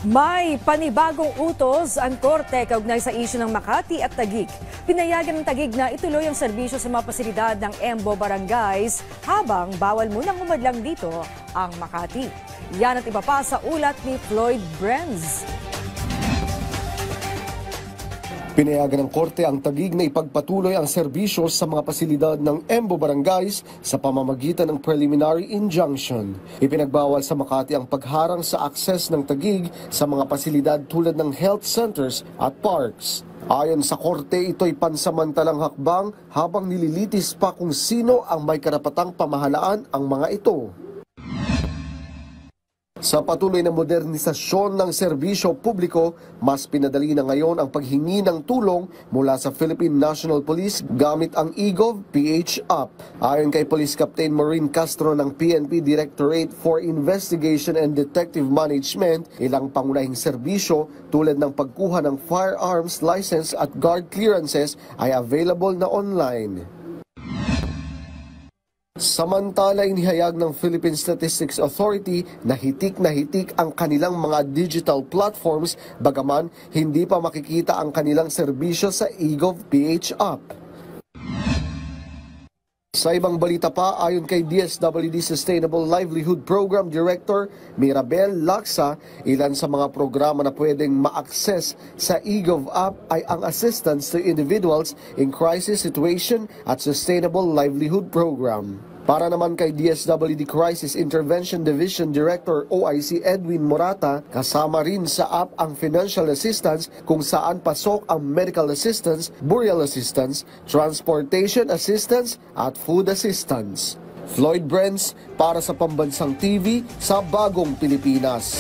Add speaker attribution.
Speaker 1: May panibagong utos ang Korte kaugnay sa isyu ng Makati at Taguig. Pinayagan ng Taguig na ituloy ang serbisyo sa mga pasilidad ng EMBO Barangays habang bawal munang umadlang dito ang Makati. Yan at iba pa sa ulat ni Floyd Brenz.
Speaker 2: Pinayagan ng Korte ang Taguig na ipagpatuloy ang serbisyo sa mga pasilidad ng EMBO Barangays sa pamamagitan ng preliminary injunction. Ipinagbawal sa Makati ang pagharang sa akses ng Taguig sa mga pasilidad tulad ng health centers at parks. Ayon sa Korte, ito'y pansamantalang hakbang habang nililitis pa kung sino ang may karapatang pamahalaan ang mga ito. Sa patuloy na modernisasyon ng serbisyo publiko, mas pinadali na ngayon ang paghingi ng tulong mula sa Philippine National Police gamit ang eGov-PH app. Ayon kay Police Captain Maureen Castro ng PNP Directorate for Investigation and Detective Management, ilang pangunahing serbisyo tulad ng pagkuha ng firearms license at guard clearances ay available na online. Samantala, inihayag ng Philippine Statistics Authority na hitik ang kanilang mga digital platforms bagaman hindi pa makikita ang kanilang serbisyo sa eGov-PH app. Sa ibang balita pa, ayon kay DSWD Sustainable Livelihood Program Director Mirabel Laksa, ilan sa mga programa na pwedeng ma-access sa eGov app ay ang Assistance to Individuals in Crisis Situation at Sustainable Livelihood Program. Para naman kay DSWD Crisis Intervention Division Director OIC Edwin Morata, kasama rin sa app ang financial assistance kung saan pasok ang medical assistance, burial assistance, transportation assistance at food assistance. Floyd Brenz para sa Pambansang TV sa Bagong Pilipinas.